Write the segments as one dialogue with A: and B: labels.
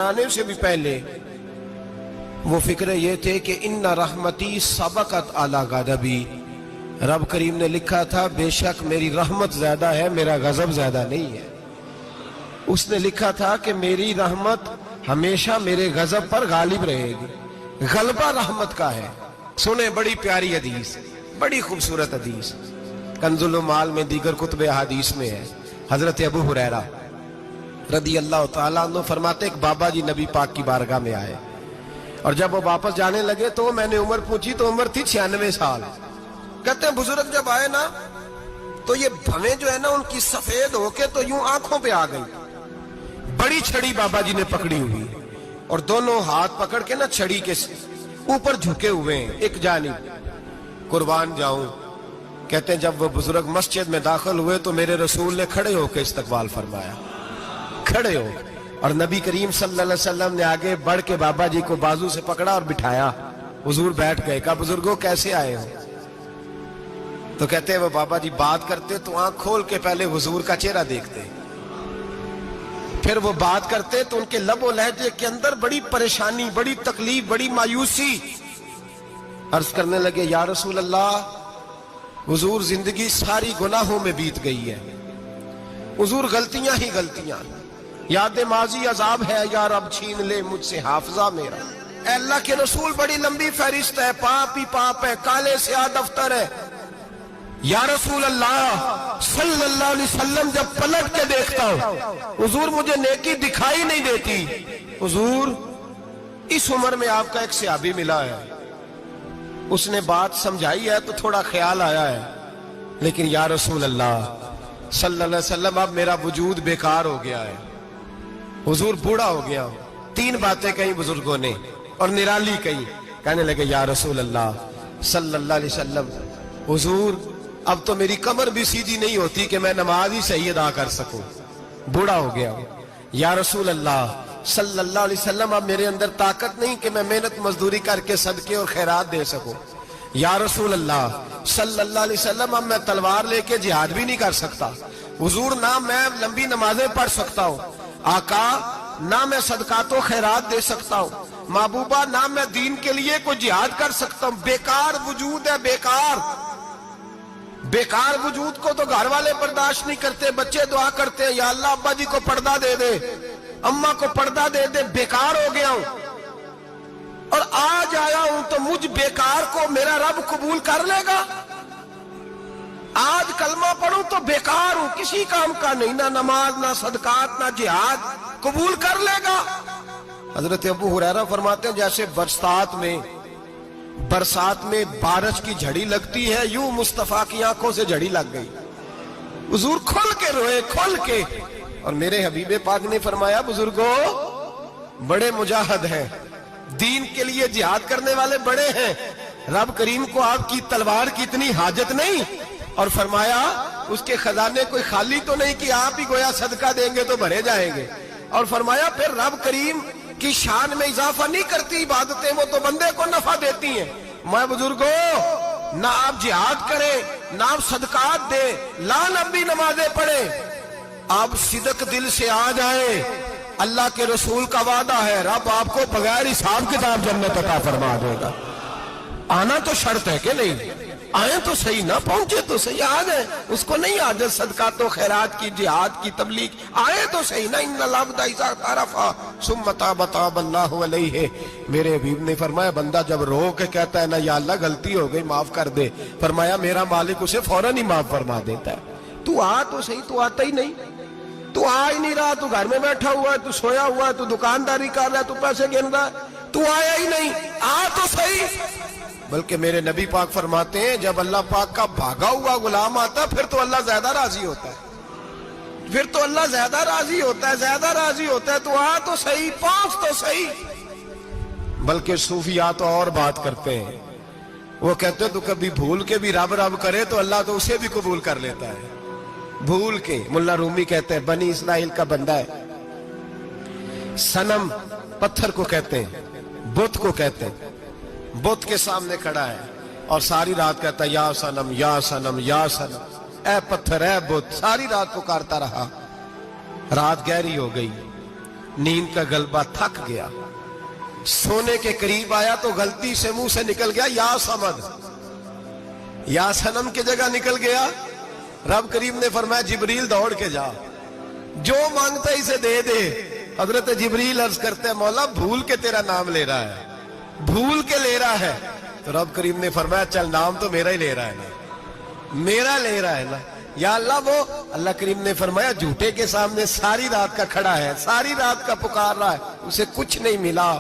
A: आने से भी पहले वो फिक्र ये थे कि इन्ना रहमती सबकत अला गज़बी। रब करीम ने लिखा था बेशक मेरी रहमत ज्यादा है, मेरा गजब ज्यादा नहीं है। उसने लिखा था कि मेरी रहमत हमेशा मेरे गजब पर गालिब रहेगी। गलबा रहमत का है। सुने बड़ी प्यारी हदीस, बड़ी खूबसूरत हदीस, कंजुल माल में दीगर कुतुब हदीस में है। हजरत अबू हुरैरा रदी अल्लाह ताला अन्हु फरमाते एक बाबा जी नबी पाक की बारगाह में आए और जब वो वापस जाने लगे तो मैंने उम्र पूछी तो उम्र थी 96 साल। कहते हैं बुजुर्ग जब आए ना तो ये भवें जो है ना उनकी सफेद होके तो यूं आंखों पे आ गई। बड़ी छड़ी बाबा जी ने पकड़ी हुई और दोनों हाथ पकड़ के ना छड़ी के ऊपर झुके हुए हैं एक जानिब। कुर्बान जाऊं, कहते हैं जब वो बुजुर्ग मस्जिद में दाखिल हुए तो मेरे रसूल ने खड़े होकर इस्तकबाल फरमाया, खड़े हो। और नबी करीम सल्लल्लाहु अलैहि वसल्लम ने आगे बढ़ के बाबा जी को बाजू से पकड़ा और बिठाया। हुजूर बैठ गए। कहा बुजुर्गों कैसे आए हो? तो कहते हैं वो बाबा जी बात करते तो आंख खोल के पहले हुजूर का चेहरा देखते, फिर वो बात करते तो उनके लबो लहजे के अंदर बड़ी परेशानी, बड़ी तकलीफ, बड़ी मायूसी। अर्ज करने लगे या रसूल अल्लाह, हुजूर जिंदगी सारी गुनाहों में बीत गई है, हुजूर गलतियां ही गलतियां, याद माजी अजाब है, यार अब छीन ले मुझसे हाफजा मेरा। अल्लाह के रसूल बड़ी लंबी फहरिस्त है, पाप ही पाप है, काले स्याह दफ्तर है। या रसूल अल्लाह सल्लल्लाहु अलैहि वसल्लम जब पलट के देखता हूं हुजूर मुझे नेकी दिखाई नहीं देती। हुजूर इस उम्र में आपका एक सहाबी मिला है, उसने बात समझाई है तो थोड़ा ख्याल आया है, लेकिन या रसूल अल्लाह सल्लल्लाहु अलैहि वसल्लम अब मेरा वजूद बेकार हो गया है, हुजूर बूढ़ा हो गया हूं। 3 बातें कही बुजुर्गों ने और निराली कही। कहने लगे या रसूल अल्लाह सल्लल्लाहु अलैहि वसल्लम, हुजूर अब तो मेरी कमर भी सीधी नहीं होती कि मैं नमाज ही सही अदा कर सकूं, बूढ़ा हो गया हूं। या रसूल अल्लाह सल्लल्लाहु अलैहि वसल्लम अब मेरे अंदर ताकत नहीं कि मैं मेहनत मजदूरी करके सदके और खैरात दे सकूं। या रसूल अल्लाह सल्लल्लाहु अलैहि वसल्लम अब मैं तलवार लेके जिहाद भी नहीं कर सकता। हुजूर ना मैं लंबी नमाजें पढ़ सकता हूं, आका ना मैं सदकातो खैरात दे सकता हूं, महबूबा ना मैं दीन के लिए कोई जिहाद कर सकता हूं। बेकार वजूद है, बेकार बेकार वजूद को तो घर वाले बर्दाश्त नहीं करते, बच्चे दुआ करते हैं या अल्लाह अब्बा जी को पर्दा दे दे, अम्मा को पर्दा दे दे, बेकार हो गया हूं और आज आया हूं तो मुझ बेकार को मेरा रब कबूल कर लेगा। आज कलमा पढ़ूं तो बेकार हूं, किसी काम का नहीं, ना नमाज ना सदकात ना जिहाद, कबूल कर लेगा। हजरत अबू हुरैरा फरमाते हैं जैसे बरसात में बारिश की झड़ी लगती है, यूं मुस्तफा की आंखों से झड़ी लग गई। हुजूर खुल के रोए, खुल के। और मेरे हबीबे पाक ने फरमाया बुजुर्गों बड़े मुजाहिद हैं, दीन के लिए जिहाद करने वाले बड़े हैं, रब करीम को आपकी तलवार की इतनी हाजत नहीं। और फरमाया उसके खजाने कोई खाली तो नहीं कि आप ही गोया सदका देंगे तो भरे जाएंगे। और फरमाया फिर रब करीम की शान में इजाफा नहीं करती इबादतें, वो तो बंदे को नफा देती हैं। मैं बुजुर्गों ना आप जिहाद करें ना आप सदकात दे, ला लंबी नमाजें पढ़े, आप सिदक दिल से आ जाए, अल्लाह के रसूल का वादा है रब आपको बगैर हिसाब किताब जन्नत अता फरमा देगा। आना तो शर्त है कि नहीं, आए तो सही ना पहुंचे तो सही, आ जाए उसको नहीं आदत सदकातो खैरात की जिहाद की तबलीग, आए तो सही ना। मेरे हबीब ने फरमाया बंदा जब रो के कहता है ना या अल्लाह गलती हो गई माफ कर दे, फरमाया मेरा मालिक उसे फौरन ही माफ फरमा देता है। तू आ तो सही, तू आता ही नहीं, तू आ ही नहीं रहा, तू घर में बैठा हुआ है, तू सोया हुआ है, तू दुकानदारी कर रहा है, तू पैसे गिन रहा है, तू आया ही नहीं, आ तो सही। बल्कि मेरे नबी पाक फरमाते हैं जब अल्लाह पाक का भागा हुआ गुलाम आता फिर तो अल्लाह ज्यादा राजी होता है, फिर तो अल्लाह ज्यादा राजी होता है, ज्यादा राजी होता है। तो आ तो सही, पहुंच तो सही। बल्कि सूफिया तो और बात करते हैं, वो कहते हैं तो कभी भूल के भी रब रब करे तो अल्लाह तो उसे भी कबूल कर लेता है, भूल के। मुल्ला रूमी कहते हैं बनी इस्राइल का बंदा है, सनम पत्थर को कहते हैं, बुत को कहते हैं, बुत के सामने खड़ा है और सारी रात कहता है या सनम या सनम या सनम, ए पत्थर ए बुत, सारी रात पुकारता रहा। रात गहरी हो गई, नींद का गलबा थक गया, सोने के करीब आया तो गलती से मुंह से निकल गया या समद, या सनम की जगह निकल गया। रब करीम ने फरमाया जिब्रील दौड़ के जा, जो मांगता इसे दे दे। हजरत जिब्रील अर्ज करते हैं मौला भूल के तेरा नाम ले रहा है, भूल के ले रहा है। तो रब करीम ने फरमाया चल नाम तो मेरा ही ले रहा है ना, मेरा ले रहा है ना। या अल्लाह, वो अल्लाह करीम ने फरमाया झूठे के सामने सारी रात का खड़ा है, सारी रात का पुकार रहा है, उसे कुछ नहीं मिला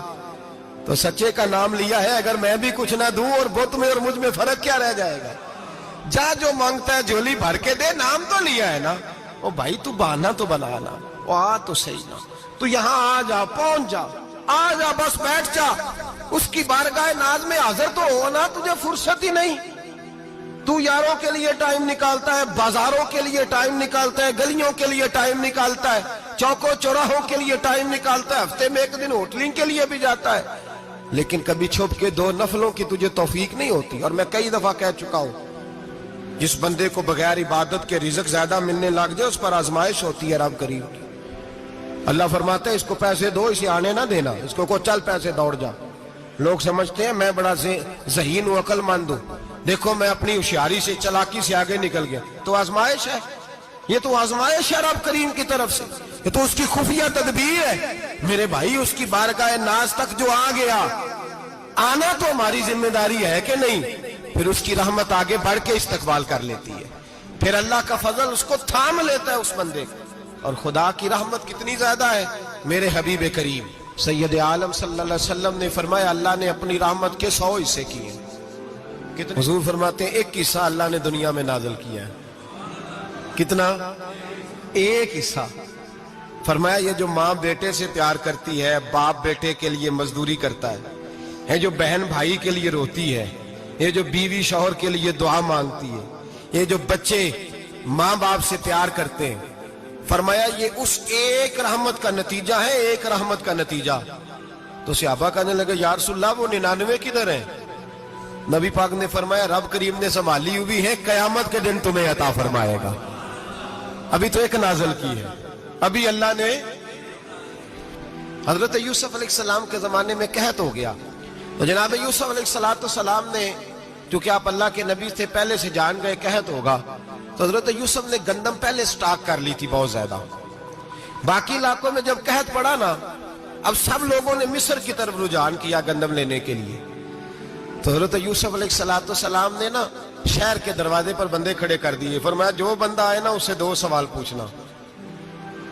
A: तो सच्चे का नाम लिया है। अगर मैं भी कुछ ना दूं और बुत में और मुझ में फर्क क्या रह जाएगा। जा जो मांगता है झोली भर के दे, नाम तो लिया है ना। ओ भाई तू बहाना तो बनाना, ओ आ तो सही ना, तू यहाँ आ जा, पहुंच जा, आ जा, बस बैठ जा, उसकी बारगाह नाज में हाजिर तो हो ना। तुझे फुर्सत ही नहीं, तू यारों के लिए टाइम निकालता है, बाजारों के लिए टाइम निकालता है, गलियों के लिए टाइम निकालता है, चौकों चौराहों के लिए टाइम निकालता है, हफ्ते में एक दिन होटलिंग के लिए भी जाता है, लेकिन कभी छुप के दो नफलों की तुझे तौफीक नहीं होती। और मैं कई दफा कह चुका हूं, जिस बंदे को बगैर इबादत के रिज़्क ज्यादा मिलने लग जाए उस पर आजमाइश होती है। रब करीम अल्लाह फरमाता है इसको पैसे दो, इसे आने ना देना, इसको को चल पैसे दौड़ जा। लोग समझते हैं मैं बड़ा ज़हीन हूं, अक्लमंद हूं, देखो मैं अपनी होशियारी से चालाकी से आगे निकल गया। तो आजमाइश है, ये तो आजमाइश है रब करीम की तरफ से, ये तो उसकी खुफिया तदबीर है। मेरे भाई उसकी बारगाह नाज तक जो आ गया, आना तो हमारी जिम्मेदारी है कि नहीं। फिर उसकी रहमत आगे बढ़ के इस्तकबाल कर लेती है, फिर अल्लाह का फजल उसको थाम लेता है उस बंदे को। और खुदा की रहमत कितनी ज्यादा है। मेरे हबीब करीम सैयद आलम सल्लल्लाहु अलैहि वसल्लम ने फरमाया अल्लाह ने अपनी रहमत के 100 हिस्से किए। कितने? हुजूर फरमाते हैं एक हिस्सा अल्लाह ने दुनिया में नाज़िल किया है। कितना? एक हिस्सा। फरमाया ये जो माँ बेटे से प्यार करती है, बाप बेटे के लिए मजदूरी करता है, जो बहन भाई के लिए रोती है, ये जो बीवी शौहर के लिए दुआ मांगती है, ये जो बच्चे माँ बाप से प्यार करते हैं, फरमाया ये उस एक रहमत का नतीजा है, एक रहमत का नतीजा। तो सहाबा कहने लगे या रसूलल्लाह वो 99 किधर है? नबी पाक ने फरमाया रब करीम ने संभाली हुई है, कयामत के दिन तुम्हें अता फरमाएगा। अभी तो एक नाज़िल की है, अभी अल्लाह ने हजरत यूसुफ अलैहिस्सलाम के जमाने में कहत हो गया। तो जनाब यूसुफ अलैहिस्सलाम ने, क्योंकि आप अल्लाह के नबी से पहले से जान गए, कहत होगा, तो हजरत यूसुफ ने गंदम पहले स्टॉक कर ली थी बहुत ज्यादा। बाकी इलाकों में जब कहत पड़ा ना, अब सब लोगों ने मिस्र की तरफ रुझान किया गंदम लेने के लिए। तो हजरत यूसुफ अलैहिस्सलाम ने ना शहर के दरवाजे पर बंदे खड़े कर दिए। फरमाया जो बंदा आए ना उससे 2 सवाल पूछना।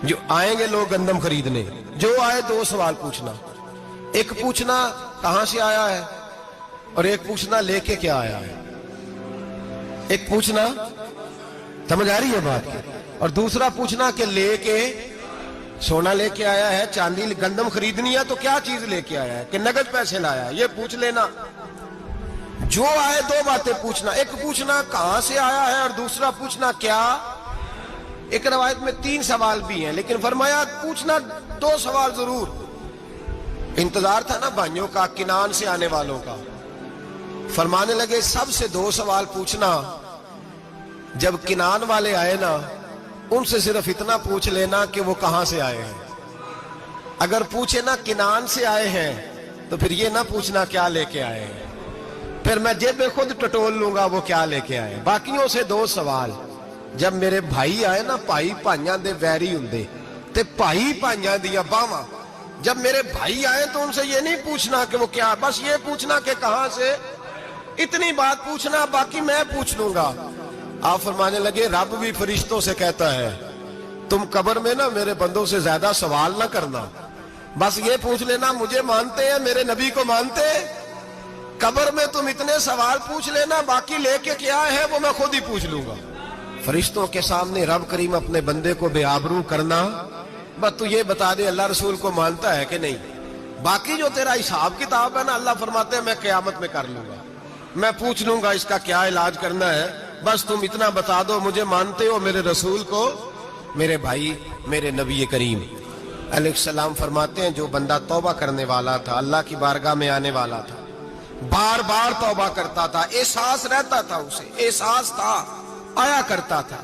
A: जो आएंगे लोग गंदम खरीदने, जो आए 2 सवाल पूछना। एक पूछना कहां से आया है, और एक पूछना लेके क्या आया है। एक पूछना, समझ आ रही है बात की, और दूसरा पूछना कि लेके सोना लेके आया है, चांदी गंदम खरीदनी है तो क्या चीज लेके आया है, कि नगद पैसे लाया है, ये पूछ लेना। जो आए 2 बातें पूछना। एक पूछना कहां से आया है, और दूसरा पूछना क्या। एक रवायत में 3 सवाल भी हैं, लेकिन फरमाया पूछना 2 सवाल जरूर। इंतजार था ना भाइयों का किनान से आने वालों का। फरमाने लगे सबसे 2 सवाल पूछना। जब किनान वाले आए ना, उनसे सिर्फ इतना पूछ लेना कि वो कहां से आए हैं। अगर पूछे ना किनान से आए हैं, तो फिर ये ना पूछना क्या लेके आए हैं, फिर मैं जेब खुद टटोल लूंगा वो क्या लेके आए। बाकियों से 2 सवाल। जब मेरे भाई आए ना, भाई भाइयां दे वैरी हुंदे ते भाई भाइयां दियां बावां। जब मेरे भाई आए तो उनसे ये नहीं पूछना कि वो क्या, बस ये पूछना कि कहां से। इतनी बात पूछना, बाकी मैं पूछ लूंगा। आप फरमाने लगे रब भी फरिश्तों से कहता है तुम कब्र में ना मेरे बंदों से ज्यादा सवाल ना करना, बस ये पूछ लेना मुझे मानते हैं, मेरे नबी को मानते हैं। कब्र में तुम इतने सवाल पूछ लेना, बाकी लेके क्या है वो मैं खुद ही पूछ लूंगा। फरिश्तों के सामने रब करीम अपने बंदे को बेआबरू करना, बस तू ये बता दे अल्लाह रसूल को मानता है कि नहीं। बाकी जो तेरा हिसाब किताब है ना, अल्लाह फरमाते हैं मैं क़यामत में कर लूंगा, मैं पूछ लूंगा इसका क्या इलाज करना है। बस तुम इतना बता दो मुझे मानते हो, मेरे रसूल को, मेरे भाई, मेरे नबी करीम अलैहिस्सलाम। फरमाते हैं जो बंदा तौबा करने वाला था, अल्लाह की बारगाह में आने वाला था, बार बार तौबा करता था, एहसास रहता था, उसे एहसास था, आया करता था,